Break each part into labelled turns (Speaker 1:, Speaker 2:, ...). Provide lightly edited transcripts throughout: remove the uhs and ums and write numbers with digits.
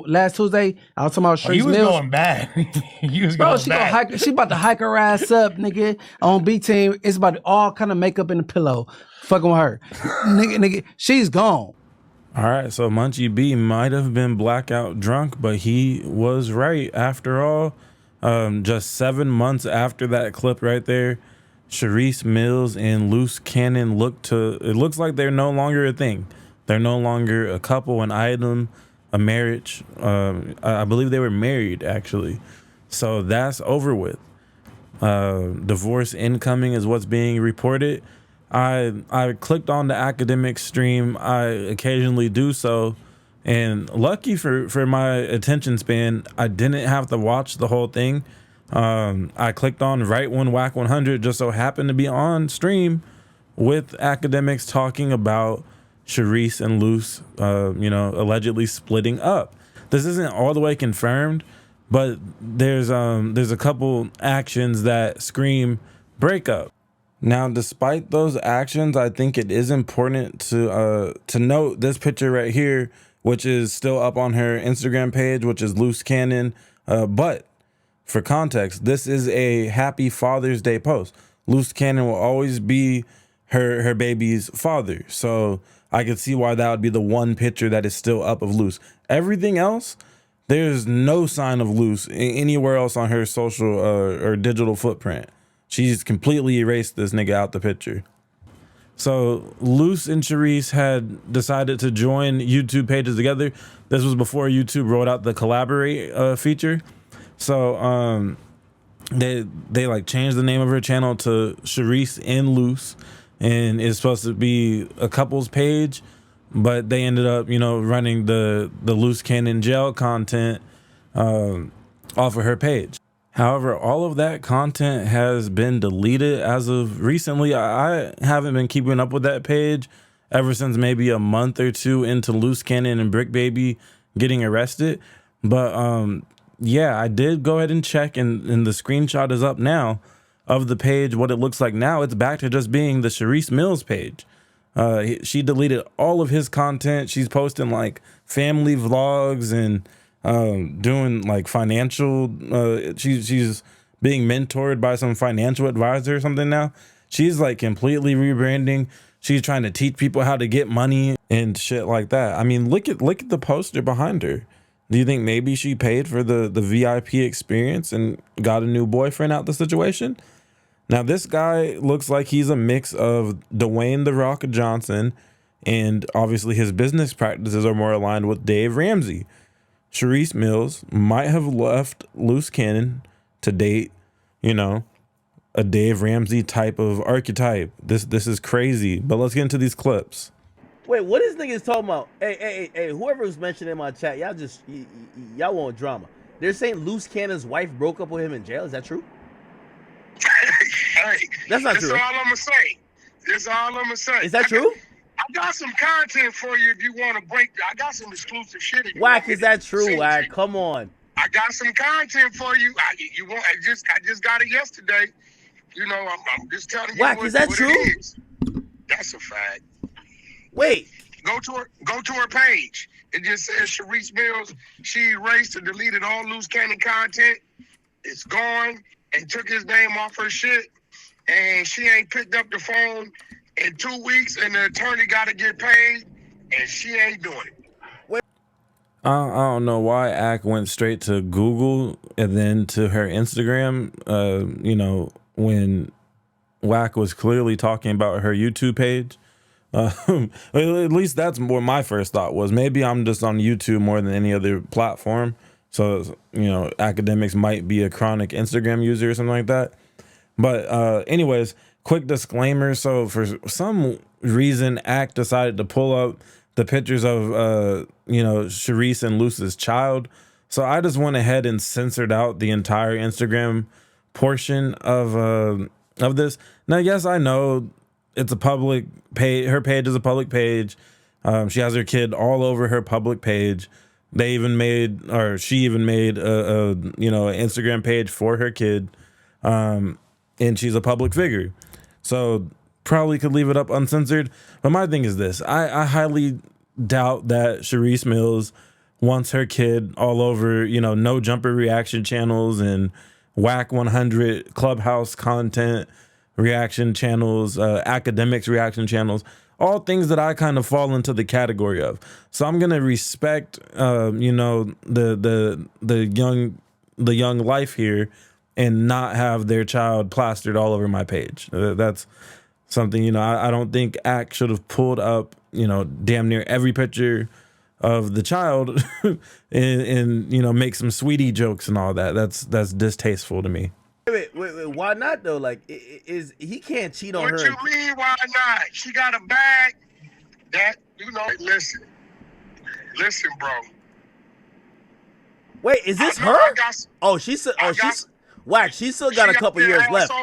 Speaker 1: last Tuesday. I was talking about Shereice
Speaker 2: you was
Speaker 1: Mills.
Speaker 2: going bad. You was
Speaker 1: Bro,
Speaker 2: going
Speaker 1: she
Speaker 2: bad.
Speaker 1: gonna hike. She about to hike her ass up, nigga. On B team, it's about to all kind of makeup in the pillow. Fucking with her, nigga. She's gone.
Speaker 3: All right, so Munchie B might have been blackout drunk, but he was right after all. Just 7 months after that clip right there, Shereice Mills and Luce Cannon it looks like they're no longer a thing. They're no longer a couple, an item, a marriage. I believe they were married, actually. So that's over with. Divorce incoming is what's being reported. I clicked on the academic stream. I occasionally do so. And lucky for my attention span, I didn't have to watch the whole thing. I clicked on right when Whack 100 just so happened to be on stream with academics talking about Shereice and Luce, allegedly splitting up. This isn't all the way confirmed, but there's a couple actions that scream breakup. Now, despite those actions, I think it is important to note this picture right here, which is still up on her Instagram page, which is Luce Cannon. But for context, this is a happy Father's Day post. Luce Cannon will always be her baby's father. So I could see why that would be the one picture that is still up of Luce. Everything else, there's no sign of Luce anywhere else on her social or digital footprint. She's completely erased this nigga out the picture. So Luce and Shereice had decided to join YouTube pages together. This was before YouTube rolled out the collaborate feature. So they like changed the name of her channel to Shereice and Loose, and it's supposed to be a couples page, but they ended up running the Luce Cannon jail content off of her page. However, all of that content has been deleted as of recently. I haven't been keeping up with that page ever since maybe a month or two into Luce Cannon and Brick Baby getting arrested. But yeah, I did go ahead and check, and the screenshot is up now of the page. What it looks like now, it's back to just being the Shereice Mills page. She deleted all of his content. She's posting like family vlogs and doing like financial she's being mentored by some financial advisor or something now. She's like completely rebranding. She's trying to teach people how to get money and shit like that. I mean, look at the poster behind her. Do you think maybe she paid for the VIP experience and got a new boyfriend out the situation? Now this guy looks like he's a mix of Dwayne "The Rock" Johnson, and obviously his business practices are more aligned with Dave Ramsey. Shereice Mills might have left Luce Cannon to date, a Dave Ramsey type of archetype. This is crazy, but let's get into these clips.
Speaker 4: Wait, what is niggas talking about? Hey, whoever's mentioned in my chat, y'all want drama. They're saying Luce Cannon's wife broke up with him in jail. Is that true?
Speaker 5: Hey,
Speaker 4: that's not true.
Speaker 5: That's all I'm gonna say. That's all I'm gonna say.
Speaker 4: Is that true?
Speaker 5: I got some content for you if you want to break. I got some exclusive shit.
Speaker 4: Whack, is that true? Whack, come on.
Speaker 5: I got some content for you. I just got it yesterday. I'm just telling you.
Speaker 4: Whack, is that true?
Speaker 5: It is. That's a fact.
Speaker 4: Wait.
Speaker 5: Go to her page. It just says Shereice Mills. She erased or deleted all Luce Cannon content. It's gone and took his name off her shit. And she ain't picked up the phone in 2 weeks, and the attorney got to get paid, and she ain't doing it.
Speaker 3: I don't know why Ack went straight to Google and then to her Instagram. When Whack was clearly talking about her YouTube page. At least that's what my first thought was. Maybe I'm just on YouTube more than any other platform. So, academics might be a chronic Instagram user or something like that. But anyways, quick disclaimer. So for some reason, Ack decided to pull up the pictures of, Shereice and Luce's child. So I just went ahead and censored out the entire Instagram portion of this. Now, yes, I know it's a public page. Her page is a public page. She has her kid all over her public page. She even made an Instagram page for her kid. And she's a public figure. So probably could leave it up uncensored. But my thing is this. I highly doubt that Shereice Mills wants her kid all over, no jumper reaction channels and whack 100 clubhouse content reaction channels, academics reaction channels, all things that I kind of fall into the category of. So I'm gonna respect, the young life here, and not have their child plastered all over my page. That's something, I don't think Act should have pulled up, damn near every picture of the child and make some sweetie jokes and all that. That's distasteful to me.
Speaker 4: Wait, why not though? Like, he can't cheat on
Speaker 5: What
Speaker 4: her?
Speaker 5: you mean, why not? She got a bag that, listen, bro.
Speaker 4: Wait, is this her? She's Whack. She still got a couple years left.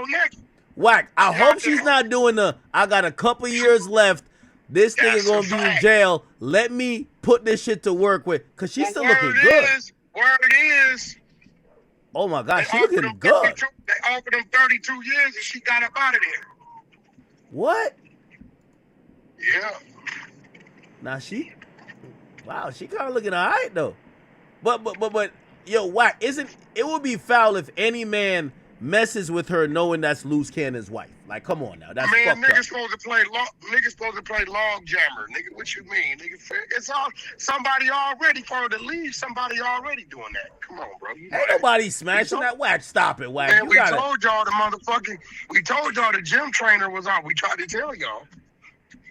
Speaker 4: Whack. I hope she's not doing I got a couple years left. This nigga gonna be in jail. Let me put this shit to work with, cause she's still looking good.
Speaker 5: Word is.
Speaker 4: Oh my God, she's looking good.
Speaker 5: They offered him 32 years and she got up out of there.
Speaker 4: What?
Speaker 5: Yeah.
Speaker 4: Now she kind of looking all right though. But yo, Whack, it would be foul if any man messes with her knowing that's Luce Cannon's wife. Like, come on now, that's fucked
Speaker 5: niggas
Speaker 4: up.
Speaker 5: supposed to play log jammer. Nigga, what you mean? Nigga, it's all somebody already for her to leave. Somebody already doing that. Come on, bro.
Speaker 4: Ain't nobody smashing that. Whack, stop it, Whack.
Speaker 5: Man, we told y'all the gym trainer was on. We tried to tell y'all.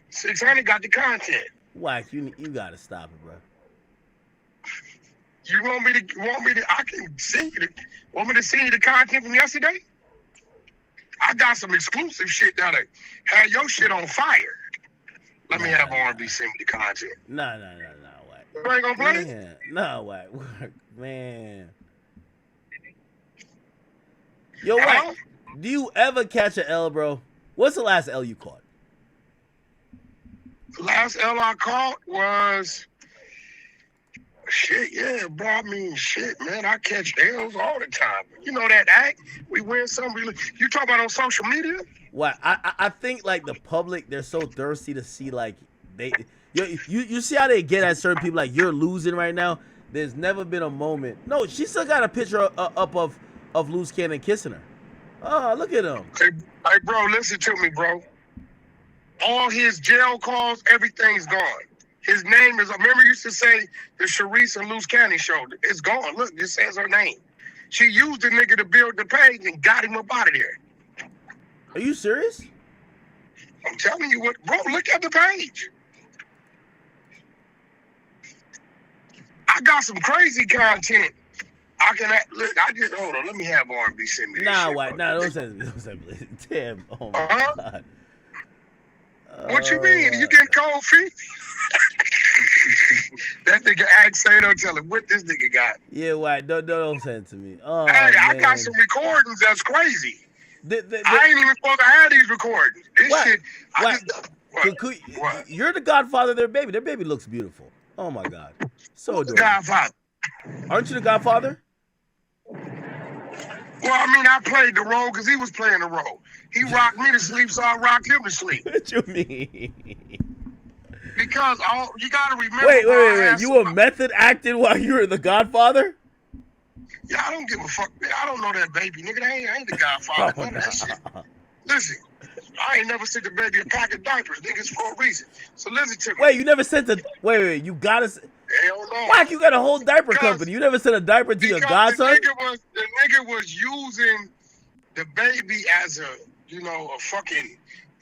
Speaker 5: 600 got the content.
Speaker 4: Whack, you gotta stop it, bro.
Speaker 5: You want me to? I can send you. Want me to send you the content from yesterday? I got some exclusive shit that'll have your shit on fire. Let me have R&B send me the content.
Speaker 4: No, Whack.
Speaker 5: You ain't gonna play it?
Speaker 4: Man, no, Whack. Man. Yo, Whack, do you ever catch an L, bro? What's the last L you caught?
Speaker 5: The last L I caught was... Shit, yeah, bro. I mean, shit, man. I catch L's all the time. You know that Act? We win some. You talk about on social media?
Speaker 4: What? I think like the public, they're so thirsty to see like you see how they get at certain people like you're losing right now. There's never been a moment. No, she still got a picture up of Luce Cannon kissing her. Oh, look at him.
Speaker 5: Hey, bro, listen to me, bro. All his jail calls, everything's gone. His name is, remember, used to say the Shereice and Loose County show. It's gone. Look, this says her name. She used the nigga to build the page and got him up out of there.
Speaker 4: Are you serious?
Speaker 5: I'm telling you what, bro, look at the page. I got some crazy content. Hold on, let me have R&B send me this shit,
Speaker 4: White.
Speaker 5: Bro.
Speaker 4: Don't send me. Damn, oh my God.
Speaker 5: What you mean? You getting cold feet? That nigga Act say, don't tell him what this nigga got.
Speaker 4: Yeah, White. Don't send it to me. Oh,
Speaker 5: hey,
Speaker 4: man.
Speaker 5: I got some recordings that's crazy. I ain't even supposed to have these recordings. This
Speaker 4: what?
Speaker 5: shit.
Speaker 4: What? You're the godfather of their baby. Their baby looks beautiful. Oh my God. So adorable.
Speaker 5: Godfather.
Speaker 4: Aren't you the godfather?
Speaker 5: Well, I mean, I played the role because he was playing the role. He rocked me to sleep, so I rocked him to sleep.
Speaker 4: What you mean?
Speaker 5: Because you gotta remember.
Speaker 4: Wait. You were method acting while you were the godfather?
Speaker 5: Yeah, I don't give a fuck. I don't know that baby, nigga. I ain't the godfather. None of that shit. Listen, I ain't never sent the baby a pack of diapers. Niggas for a reason. So listen to me.
Speaker 4: Wait, you never sent Wait. You gotta.
Speaker 5: Hell no.
Speaker 4: Why you got a whole diaper company? You never sent a diaper to your godson?
Speaker 5: The nigga was using the baby as a fucking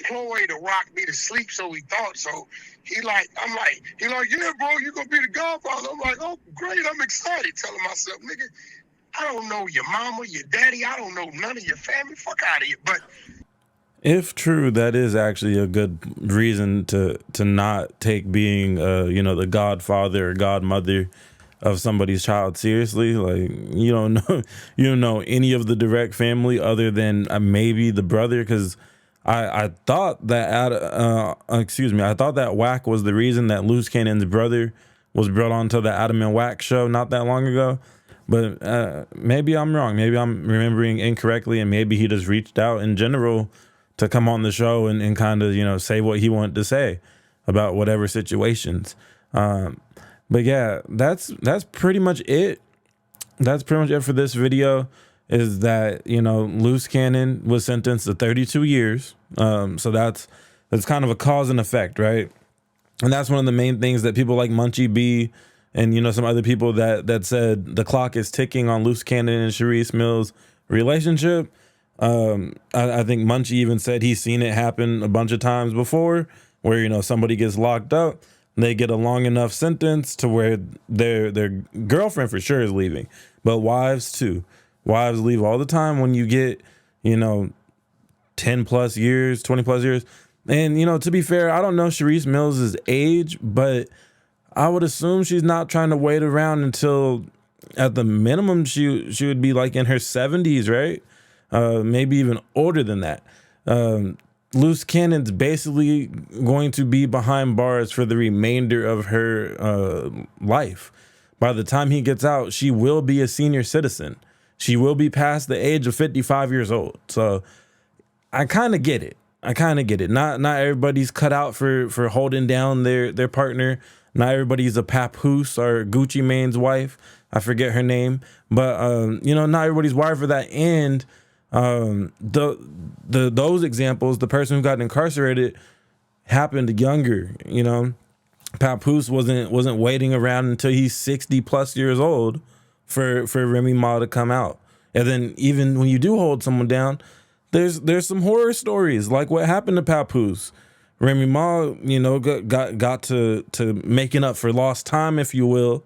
Speaker 5: ploy to rock me to sleep, so he thought. So he like, yeah, bro, you gonna be the godfather. I'm like, oh, great, I'm excited. Telling myself, nigga, I don't know your mama, your daddy, I don't know none of your family. Fuck out of here. But
Speaker 3: if true, that is actually a good reason to not take being, the godfather or godmother of somebody's child seriously. Like you don't know any of the direct family other than maybe the brother. Because I thought that I thought that Wack was the reason that Luce Cannon's brother was brought onto the Adam and Wack show not that long ago. But maybe I'm wrong. Maybe I'm remembering incorrectly, and maybe he just reached out in general to come on the show and kind of, say what he wanted to say about whatever situations. But yeah, that's pretty much it. That's pretty much it for this video. Is that, you know, Luce Cannon was sentenced to 32 years. So that's kind of a cause and effect, right? And that's one of the main things that people like Munchie B and, you know, some other people that said the clock is ticking on Luce Cannon and Shereice Mills' relationship. I think Munchie even said he's seen it happen a bunch of times before, where, you know, somebody gets locked up, they get a long enough sentence to where their girlfriend for sure is leaving, but wives too. Wives leave all the time when you get, you know, 10 plus years, 20 plus years. And, you know, to be fair, I don't know Shereice Mills' age, but I would assume she's not trying to wait around until, at the minimum, she would be like in her 70s, right? Maybe even older than that. Luce Cannon's basically going to be behind bars for the remainder of her life. By the time he gets out, she will be a senior citizen. She will be past the age of 55 years old. So I kind of get it. Not everybody's cut out for holding down their partner. Not everybody's a papoose or Gucci Mane's wife. I forget her name, but you know, not everybody's wired for that. And those examples, the person who got incarcerated happened younger. You know, papoose wasn't waiting around until he's 60 plus years old for Remy Ma to come out. And then even when you do hold someone down, there's some horror stories like what happened to Papoose. Remy Ma, you know, got to making up for lost time, if you will,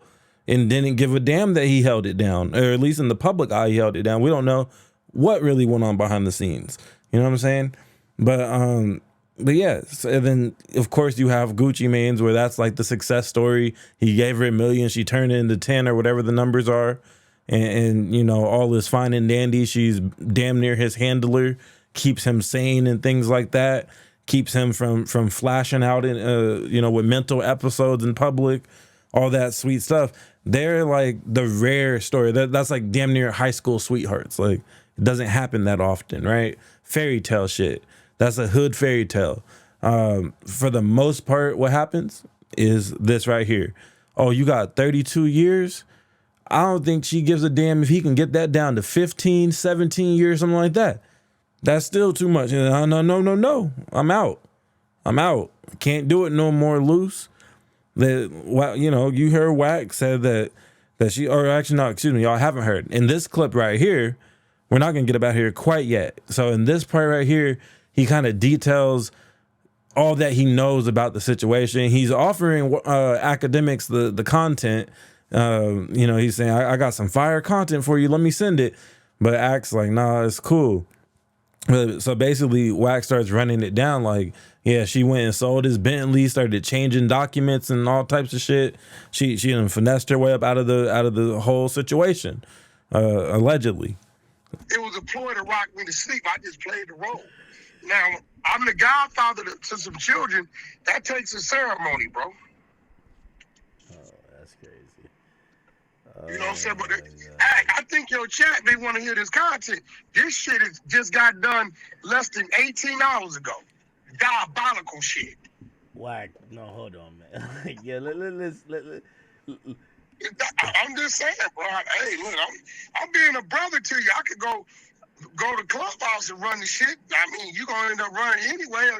Speaker 3: and didn't give a damn that he held it down, or at least in the public eye, he held it down. We don't know what really went on behind the scenes. You know what I'm saying? But yeah, and then of course you have Gucci Mane's, where that's like the success story. He gave her $1 million, she turned it into 10 or whatever the numbers are. And you know, all is fine and dandy. She's damn near his handler, keeps him sane and things like that, keeps him from flashing out in you know, with mental episodes in public, all that sweet stuff. They're like the rare story. That's like damn near high school sweethearts. Like, it doesn't happen that often, right? Fairy tale shit. That's a hood fairy tale. For the most part, what happens is this right here. Oh, you got 32 years? I don't think she gives a damn if he can get that down to 15, 17 years, something like that. That's still too much. No. I'm out. Can't do it no more, Luce. Well, you know, you heard Wack said that she, or actually, no, excuse me, y'all haven't heard. In this clip right here, we're not going to get about here quite yet. So in this part right here, he kind of details all that he knows about the situation. He's offering academics the content. You know, he's saying, I got some fire content for you. Let me send it. But Axe like, nah, it's cool. So basically, Wax starts running it down like, yeah, she went and sold his Bentley, started changing documents and all types of shit. She done finessed her way up out of the whole situation, allegedly.
Speaker 5: It was a ploy to rock me to sleep. I just played the role. Now, I'm the godfather to some children. That takes a ceremony, bro.
Speaker 4: That's crazy.
Speaker 5: You know what I'm saying? But I think your chat, they want to hear this content. This shit is just got done less than 18 hours ago. Diabolical shit.
Speaker 4: Whack. No, hold on, man. Yeah, let's.
Speaker 5: I'm just saying, bro. Hey, look, I'm being a brother to you. I could go to Clubhouse and run the shit. I mean, you gonna end up running anyway.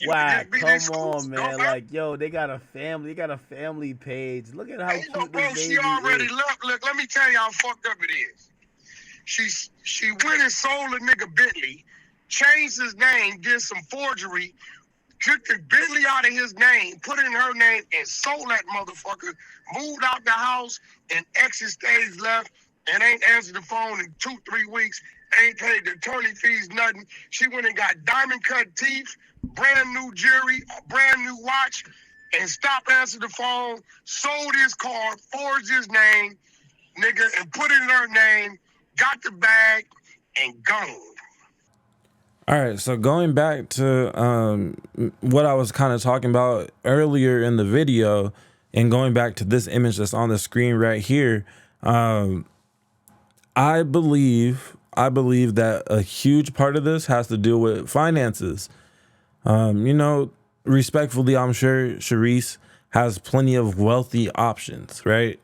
Speaker 4: Wow, come on, man. Like, yo, they got a family page. Look at how cute this baby
Speaker 5: she already
Speaker 4: is.
Speaker 5: Look, let me tell you how fucked up it is. She went and sold a nigga Bentley, changed his name, did some forgery, took the Bentley out of his name, put it in her name, and sold that motherfucker, moved out the house, and exit stage left, and ain't answered the phone in 2-3 weeks, ain't paid the attorney fees, nothing. She went and got diamond cut teeth, brand new jewelry, a brand new watch, and stopped answering the phone, sold his car, forged his name, nigga, and put it in her name, got the bag, and gone.
Speaker 3: All right, so going back to what I was kind of talking about earlier in the video, and going back to this image that's on the screen right here, I believe that a huge part of this has to do with finances. You know, respectfully, I'm sure Shereice has plenty of wealthy options, right?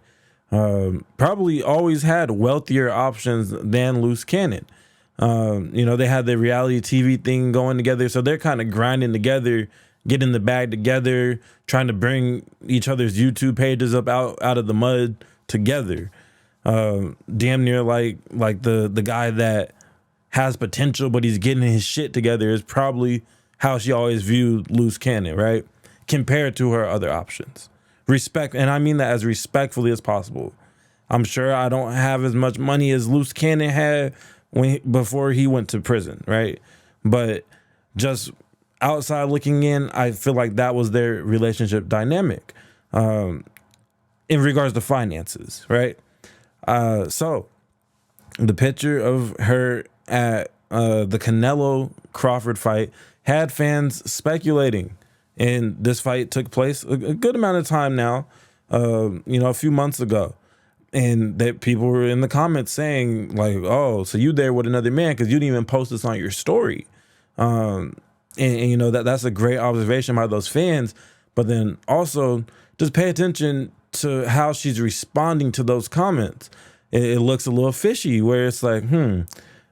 Speaker 3: Probably always had wealthier options than Luce Cannon. You know, they had the reality TV thing going together, so they're kind of grinding together, getting the bag together, trying to bring each other's YouTube pages up out of the mud together. Damn near like the guy that has potential, but he's getting his shit together is probably how she always viewed Luce Cannon, right? Compared to her other options. Respect, and I mean that as respectfully as possible. I'm sure I don't have as much money as Luce Cannon had before he went to prison, right? But just outside looking in, I feel like that was their relationship dynamic in regards to finances, right? So the picture of her at the Canelo Crawford fight had fans speculating, and this fight took place a good amount of time now, a few months ago. And that people were in the comments saying like, oh, so you there with another man because you didn't even post this on your story. And you know, that's a great observation by those fans. But then also just pay attention to how she's responding to those comments. It looks a little fishy where it's like,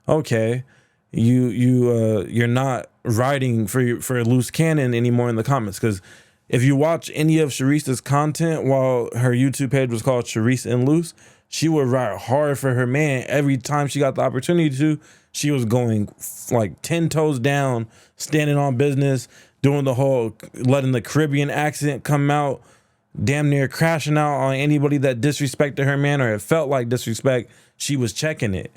Speaker 3: okay, you're not writing for Luce Cannon anymore in the comments. Because if you watch any of Shereice's content while her YouTube page was called Shereice and Loose, she would write hard for her man every time she got the opportunity to. She was going like 10 toes down, standing on business, doing the whole, letting the Caribbean accent come out, damn near crashing out on anybody that disrespected her man or it felt like disrespect. She was checking it.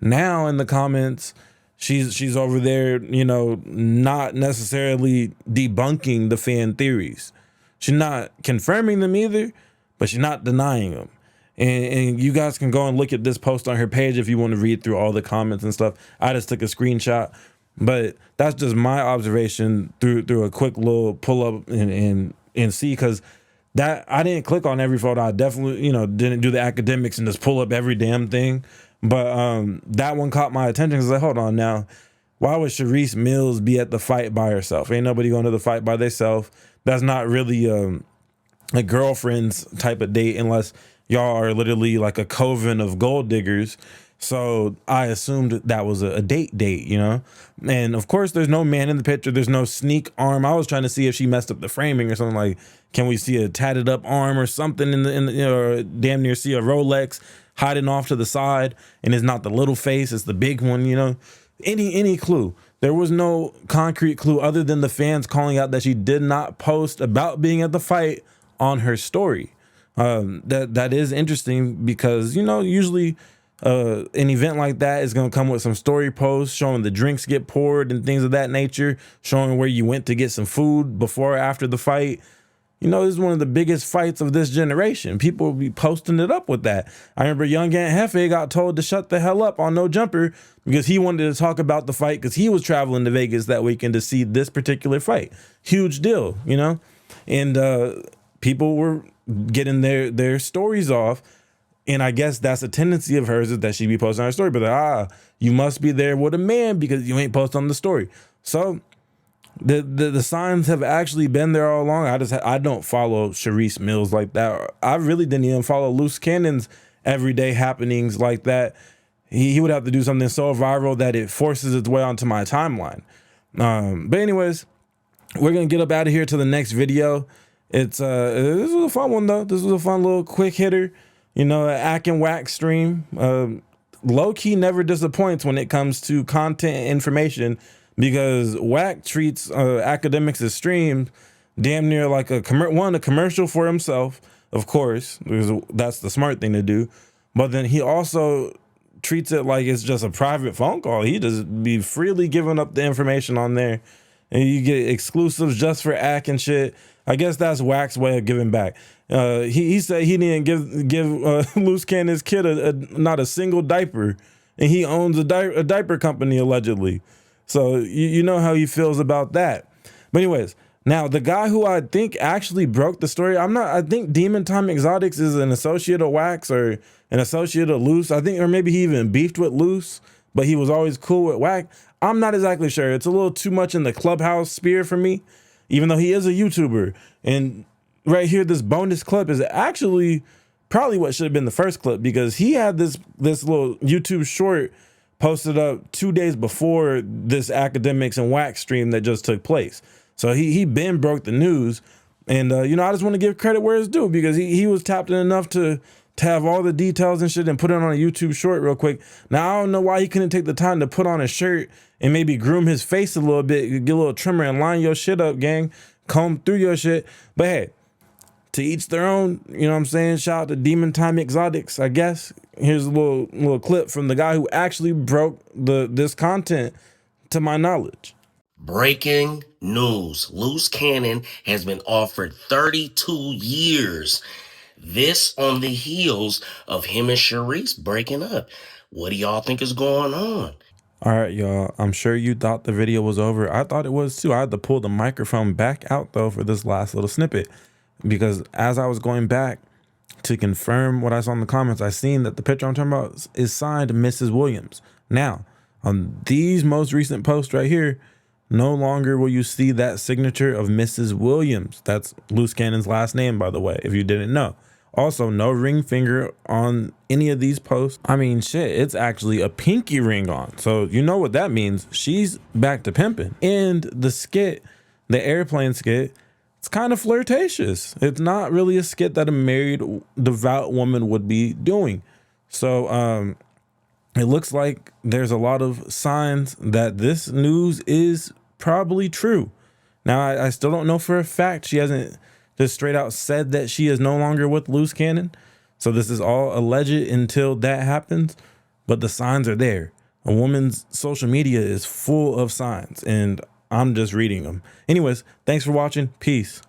Speaker 3: Now in the comments, she's over there, you know, not necessarily debunking the fan theories. She's not confirming them either, but she's not denying them. And you guys can go and look at this post on her page if you want to read through all the comments and stuff. I just took a screenshot, but that's just my observation through a quick little pull up and see, because that I didn't click on every photo. I definitely, didn't do the academics and just pull up every damn thing. But that one caught my attention because like, hold on now, why would Shereice Mills be at the fight by herself? Ain't nobody going to the fight by themselves. That's not really a girlfriend's type of date unless y'all are literally like a coven of gold diggers. So I assumed that was a date, and of course there's no man in the picture. There's no sneak arm. I was trying to see if she messed up the framing or something, like, can we see a tatted up arm or something in the or damn near see a Rolex hiding off to the side, and it's not the little face, it's the big one, any clue. There was no concrete clue other than the fans calling out that she did not post about being at the fight on her story. That is interesting because, usually an event like that is going to come with some story posts showing the drinks get poured and things of that nature, showing where you went to get some food before or after the fight. This is one of the biggest fights of this generation. People will be posting it up with that. I remember Young Aunt Hefe got told to shut the hell up on No Jumper because he wanted to talk about the fight because he was traveling to Vegas that weekend to see this particular fight. Huge deal, and people were getting their stories off. And I guess that's a tendency of hers, is that she be posting on her story. But you must be there with a man because you ain't posting on the story. So the signs have actually been there all along. I don't follow Shereice Mills like that. I really didn't even follow Luce Cannon's everyday happenings like that. He would have to do something so viral that it forces its way onto my timeline. But anyways, we're gonna get up out of here to the next video. This was a fun one though. This was a fun little quick hitter. An Ack and Whack stream. Low key never disappoints when it comes to content and information, because Whack treats academics as streams damn near like a commercial for himself, of course. That's the smart thing to do. But then he also treats it like it's just a private phone call. He just be freely giving up the information on there. And you get exclusives just for Ack and shit. I guess that's Whack's way of giving back. He said he didn't give Luce Cannon's kid not a single diaper, and he owns a diaper company allegedly. So you know how he feels about that. But anyways, now the guy who I think actually broke the story, I think Demon Time Exotics is an associate of Wax or an associate of Luce. I think, or maybe he even beefed with Luce, but he was always cool with Whack. I'm not exactly sure. It's a little too much in the Clubhouse sphere for me, even though he is a YouTuber. And right here, this bonus clip is actually probably what should have been the first clip, because he had this little YouTube short posted up 2 days before this academics and wax stream that just took place. So he been broke the news. And, you know, I just want to give credit where it's due, because he was tapped in enough to have all the details and shit and put it on a YouTube short real quick. Now, I don't know why he couldn't take the time to put on a shirt and maybe groom his face a little bit, get a little trimmer and line your shit up, gang, comb through your shit. But hey, to each their own, you know what I'm saying? Shout out to Demon Time Exotics, I guess. Here's a little clip from the guy who actually broke this content to my knowledge.
Speaker 2: Breaking news. Luce Cannon has been offered 32 years. This on the heels of him and Shereice breaking up. What do y'all think is going on?
Speaker 3: All right, y'all. I'm sure you thought the video was over. I thought it was too. I had to pull the microphone back out, though, for this last little snippet, because as I was going back to confirm what I saw in the comments, I seen that the picture I'm talking about is signed Mrs. Williams. Now, on these most recent posts right here, no longer will you see that signature of Mrs. Williams. That's Luce Cannon's last name, by the way, if you didn't know. Also, no ring finger on any of these posts. I mean, shit, it's actually a pinky ring on. So you know what that means. She's back to pimping. And the skit, the airplane skit, it's kind of flirtatious. It's not really a skit that a married, devout woman would be doing. So it looks like there's a lot of signs that this news is probably true. Now, I still don't know for a fact. She hasn't just straight out said that she is no longer with Luce Cannon. So this is all alleged until that happens. But the signs are there. A woman's social media is full of signs, and I'm just reading them. Anyways, thanks for watching. Peace.